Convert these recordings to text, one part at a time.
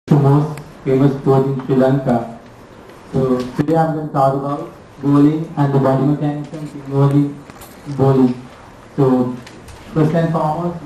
the most famous sport in Sri Lanka. So today I'm going to talk about bowling and the body mechanisms involving bowling. So first and foremost,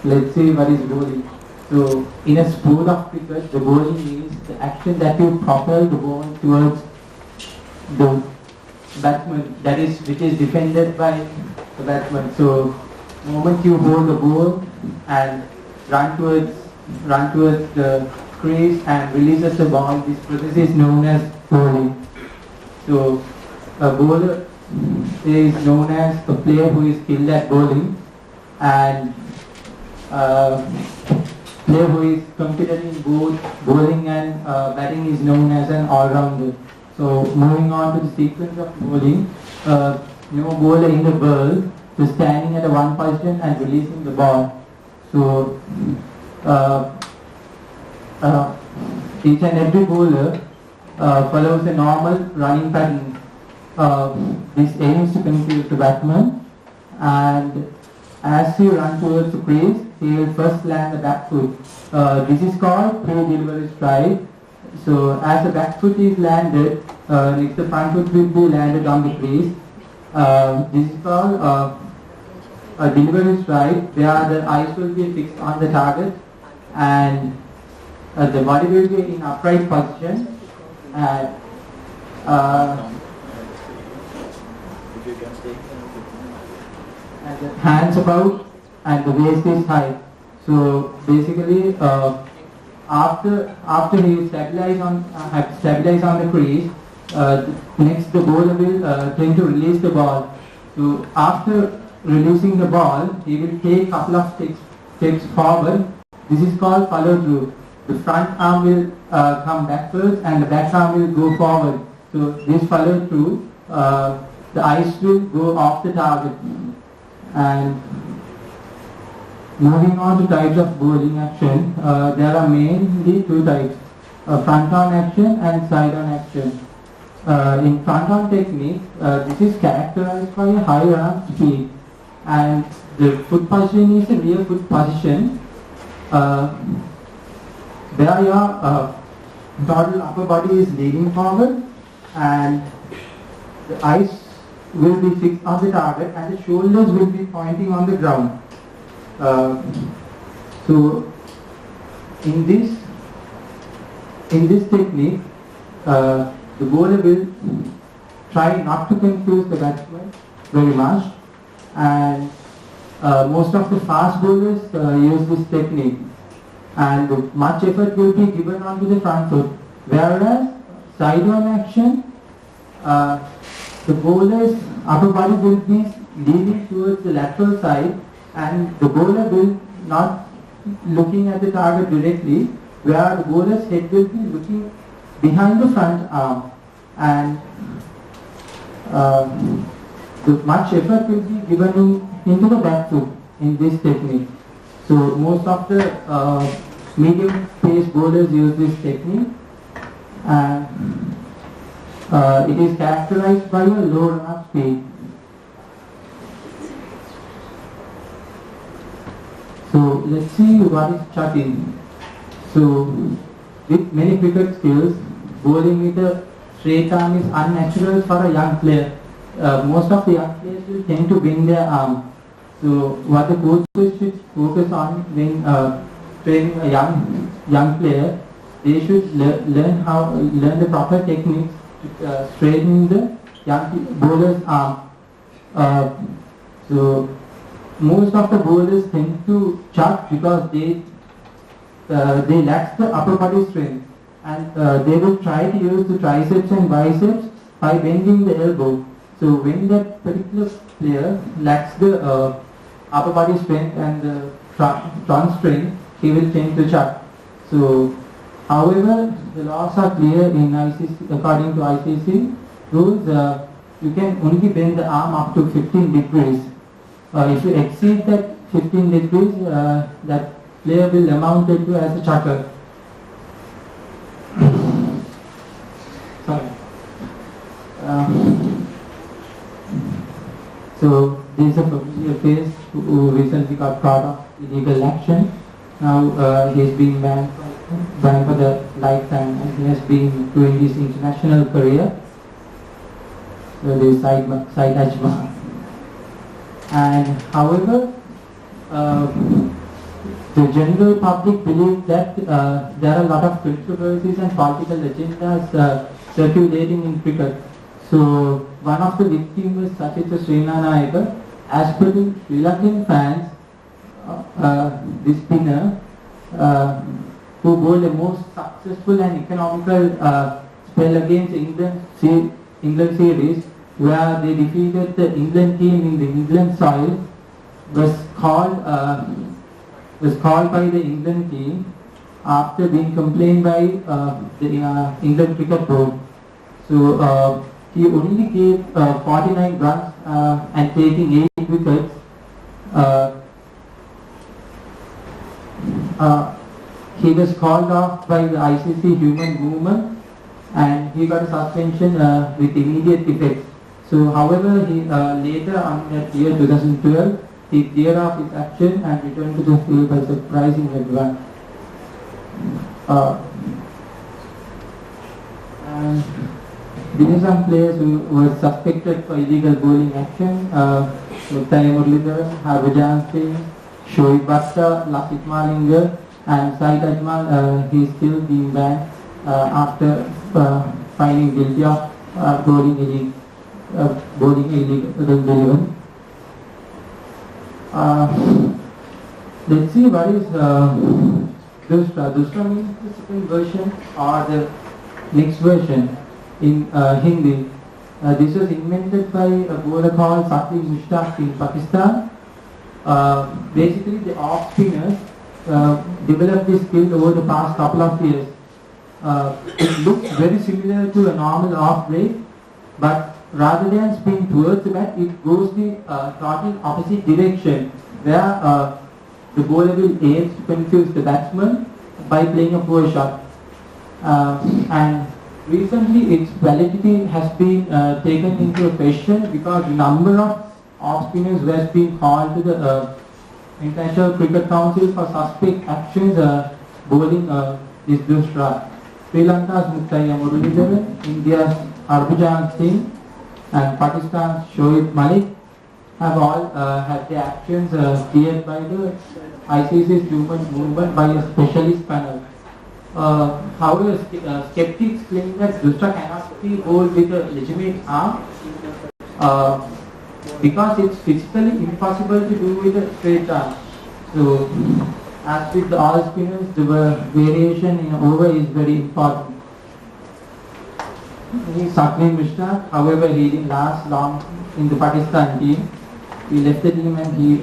let's see what is bowling. So in a sport of cricket, the bowling is the action that you propel the ball towards the batsman, that is which is defended by the batsman. So the moment you hold the ball and run towards the crease and releases the ball, this process is known as bowling. So a bowler is known as a player who is skilled at bowling, and player who is competent in both bowling and batting is known as an all-rounder. So moving on to the sequence of bowling, no bowler in the world is standing at a one position and releasing the ball. So each and every bowler follows a normal running pattern. This aims to confuse the batsman, and as he runs towards the crease, he will first land the back foot. This is called pre-delivery strike. So as the back foot is landed, next the front foot will be landed on the crease. This is called a delivery strike, where the eyes will be fixed on the target and the body will be in upright position, and the hands above and the waist is high. So basically, after he stabilize on the crease, next the bowler will tend to release the ball. So after releasing the ball, he will take a couple of steps forward. This is called follow through. The front arm will come backwards and the back arm will go forward. So this follow through, the eyes will go off the target. And moving on to types of bowling action, there are mainly two types, front on action and side on action. In front on technique, this is characterized by a high run speed, and the foot position is a rear foot position, where your total upper body is leaning forward and the eyes will be fixed on the target and the shoulders will be pointing on the ground. So in this technique, the bowler will try not to confuse the batsman very much, and most of the fast bowlers use this technique, and much effort will be given onto the front foot. Whereas side on action, the bowler's upper body will be leaning towards the lateral side, and the bowler will not looking at the target directly, where the bowler's head will be looking behind the front arm, and much effort will be given into the back foot in this technique. So most of the medium pace bowlers use this technique, and it is characterized by a low run-up speed. So let's see what is chatting. So with many cricket skills, bowling with a straight arm is unnatural for a young player. Most of the young players will tend to bend their arm. So what the coaches should focus on when training a young player, they should learn the proper techniques to straighten the young bowler's arm. So most of the bowlers tend to chuck because they lack the upper body strength, and they will try to use the triceps and biceps by bending the elbow. So when that particular player lacks the upper body strength and the trunk strength, he will tend to chuck. So however, the laws are clear in ICC. According to ICC rules, you can only bend the arm up to 15 degrees. If you exceed that 15 degrees, that player will amount to as a chucker. Sorry. So there is a familiar face who recently got caught of illegal action. Now he is being banned from going for the lifetime, and he has been doing his international career. So the Said Ajmal. And however, the general public believe that there are a lot of controversies and political agendas circulating in cricket. So one of the victims was Sachitha Srinanayaka. As per the Sri Lankan fans, this spinner who bowled the most successful and economical spell against England series, where they defeated the England team in the England soil, was called by the England team after being complained by the England Cricket Board. So he only gave 49 runs and taking 8 wickets. He was called off by the ICC Human Movement, and he got a suspension with immediate effect. So however, he later on that year 2012, he cleared off his action and returned to the field by surprising everyone. And these are some players who were suspected for illegal bowling action. Muttai Muralidharan, Harbhajan Singh, Shoaib Bhatta, Lasith Malinga, and Said Ajmal. He is still being banned after finding guilty of bowling illegal. Let's see what is Dusra. Dusra means the second version or the next version in Hindi. This was invented by a bowler called Sakib Mushtaq in Pakistan. Basically, the off spinners developed this skill over the past couple of years. It looks very similar to a normal off break, but rather than spin towards the bat, it goes the total opposite direction, where the bowler will aim to confuse the batsman by playing a poor shot. And recently, its validity has been taken into question because the number of off spinners who has been called to the International Cricket Council for suspect actions bowling this Dusra. Sri Lanka's Muttai Muralidharan, India's Harbhajan Singh, and Pakistan's Shoaib Malik have all had their actions cleared by the ICC's Human Movement by a specialist panel. However, skeptics claim that Dusra cannot be bowled with a legitimate arm because it's physically impossible to do with a straight arm. So, as with all spinners, the variation in over is very important. Sakib Mushtaq, however, he didn't last long in the Pakistan team. He left the team and he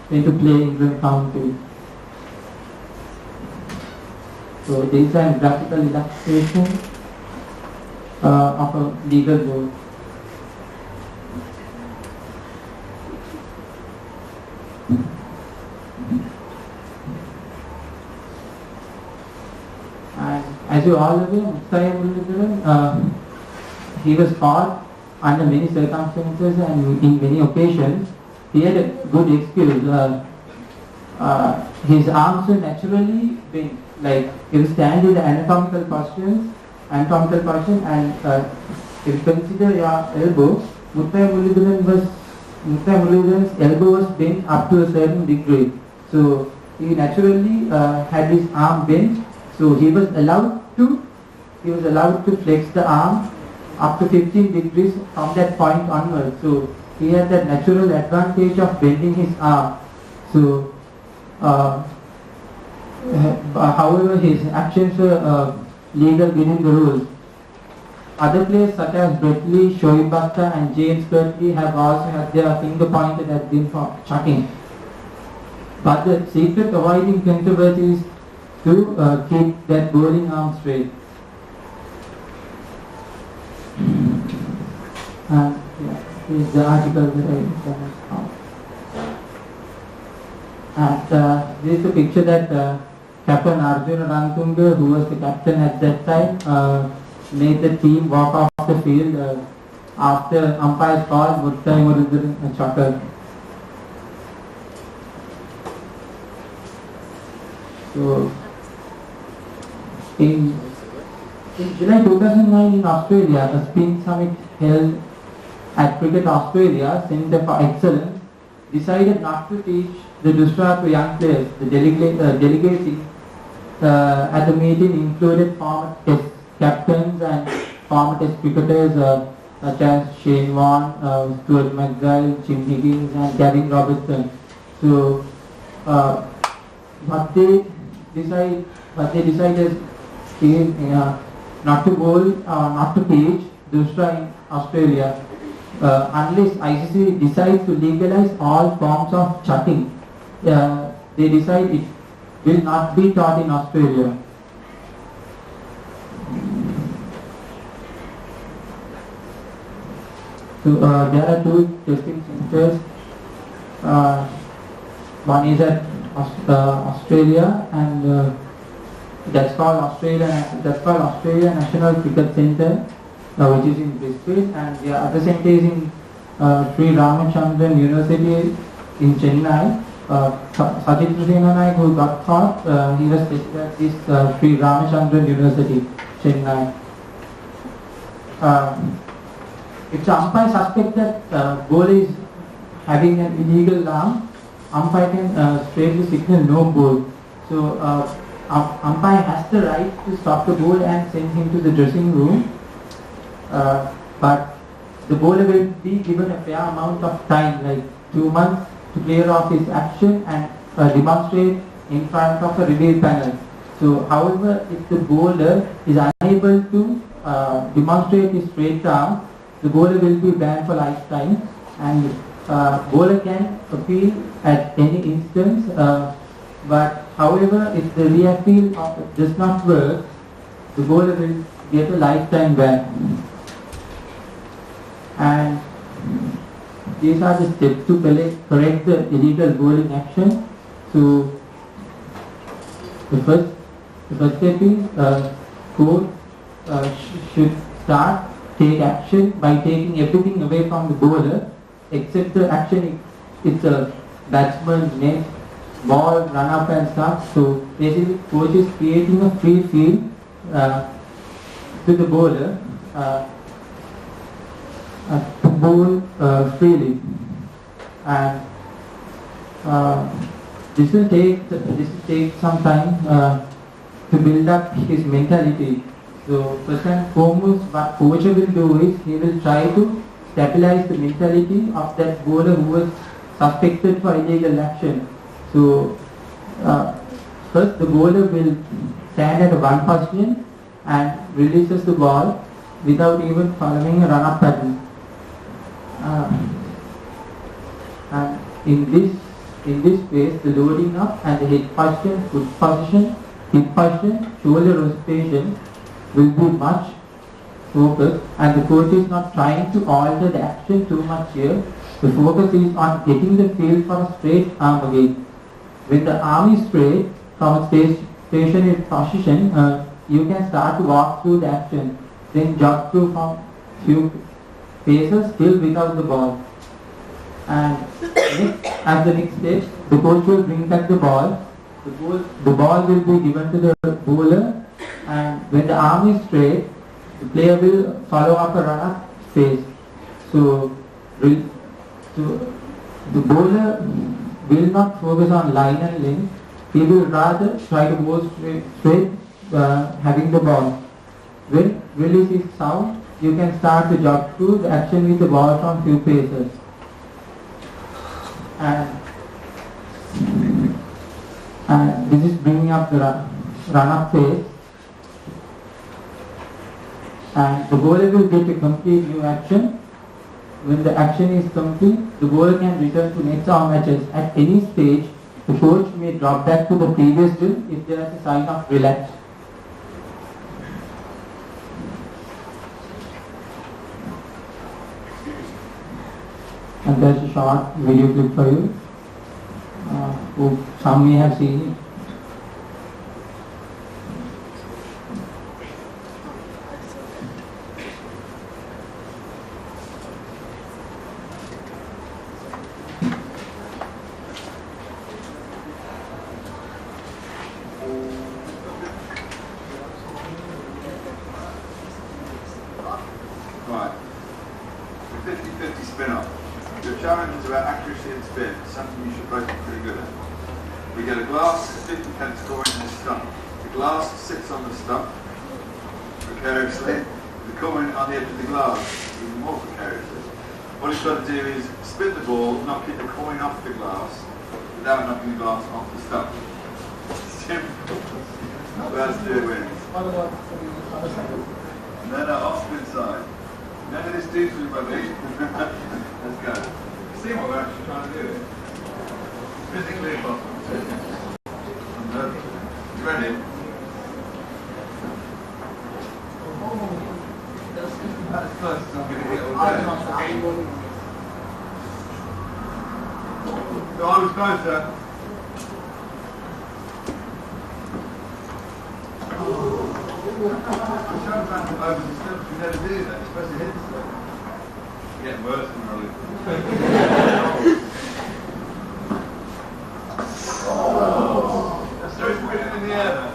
went to play England County. So these are graphical illustration of a legal board. And as you all know, Muttai Muralidharan, he was caught under many circumstances and in many occasions. He had a good excuse. His arms were naturally bent, like he was standing in the anatomical position, and if you consider your elbow, Muttai Muralidharan's elbow was bent up to a certain degree. So he naturally had his arm bent. So he was allowed to flex the arm up to 15 degrees from that point onwards. So he had that natural advantage of bending his arm. So however, his actions were legal within the rules. Other players such as Brett Lee, Shoaib Bhatta and James Kirtley have also had their finger pointed at them for chucking. But the secret to avoiding controversy is to keep that bowling arm straight. This is the article that I found. And this is a picture that Captain Arjuna Ranatunga, who was the captain at that time, made the team walk off the field after umpires called Muttai Muralidharan a chucker. So In, in July 2009 in Australia, a spin summit held at Cricket Australia Centre for Excellence decided not to teach the Dusra to young players. The delegates at the meeting included former Test captains and former Test cricketers such as Shane Warne, Stuart McGill, Jim Higgins, and Gavin Robertson. So, what they decided is not to bowl, not to teach Dusra in Australia unless ICC decides to legalize all forms of chatting. They decide it will not be taught in Australia. So there are two testing centers. One is at Australia, and that's called Australia National Cricket Centre, which is in Brisbane, and the other centre is in Sri Ramachandran University in Chennai. Sajid Senanayake, who got caught, he was tested at this Sri Ramachandran University, Chennai. If the umpire suspects that bowler is having an illegal arm, umpire can straightly signal no ball. So umpire has the right to stop the ball and send him to the dressing room, but the bowler will be given a fair amount of time, like 2 months, to clear off his action and demonstrate in front of a review panel. So, however, if the bowler is unable to demonstrate his straight arm, the bowler will be banned for lifetime, and bowler can appeal at any instance. But however, if the reappeal does not work, the bowler will get a lifetime ban. And these are the steps to correct the illegal bowling action. So the first step is court should take action by taking everything away from the bowler except the action it's a batsman, net, ball, run up and stuff. So basically coach is creating a free field to the bowler to bowl freely, and this will take some time to build up his mentality. So first and foremost, what coach will do is he will try to stabilize the mentality of that bowler who was suspected for illegal action. So first the bowler will stand at one position and releases the ball without even following a run-up pattern. And in this phase, the loading up and the head position, foot position, hip position, shoulder rotation will be much focused, and the coach is not trying to alter the action too much here. The focus is on getting the feel for a straight arm again. When the arm is straight from a stationary position, you can start to walk through the action, then jog through from few paces still without the ball. And as the next step, the coach will bring back the ball. The ball will be given to the bowler, and when the arm is straight, the player will follow up a run-up phase. So the bowler will not focus on line and length. He will rather try to bowl straight having the ball. When release is sound, you can start to jog through the action with the ball from few paces. And this is bringing up the run-up phase. And the bowler will get a complete new action. When the action is complete, the bowler can return to next arm matches. At any stage, the coach may drop back to the previous drill if there is a sign of relax. And there's a short video clip for you. Some may have seen it. Right. The 50-50 spin-off. Your challenge is about accuracy and spin, something you should both be pretty good at. We get a glass, a 50-pence coin and a stump. The glass sits on the stump precariously. The coin on the edge of the glass, even more precariously. What you've got to do is spin the ball, knocking the coin off the glass without knocking the glass off the stump. Simple. First two wins. What about the other side? No, off spin side. None of this doo-doo rubbish. Let's go. See what we're actually trying to do. Physically impossible. I'm nervous. You ready? That's close, so I'm going to hit all day. So I was closer. Over the steps, you never do that, especially hit the step. It's getting worse than really. Let's throw it in the air then.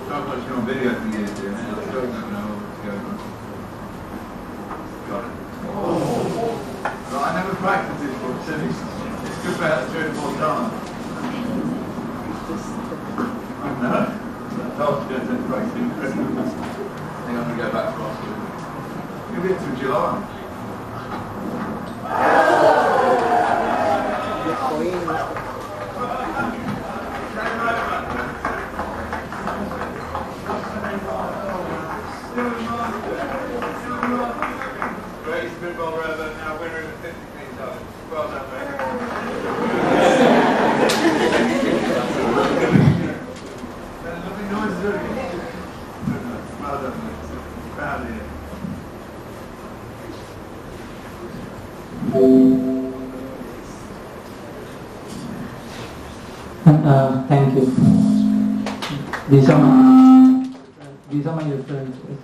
Start watching on video for years, dude. I still don't know what's going on. Got it. Well, I never practiced this for civics. It's good about 3 or 4 times. I know. I told you to practice. I think I'm going to go back to Austin. You'll be through July. Great spinball rather, now winner of the 50 clean time. Well done, mate. Lovely noises, really. Well done, mate. Proud of you. Thank you. These are my references.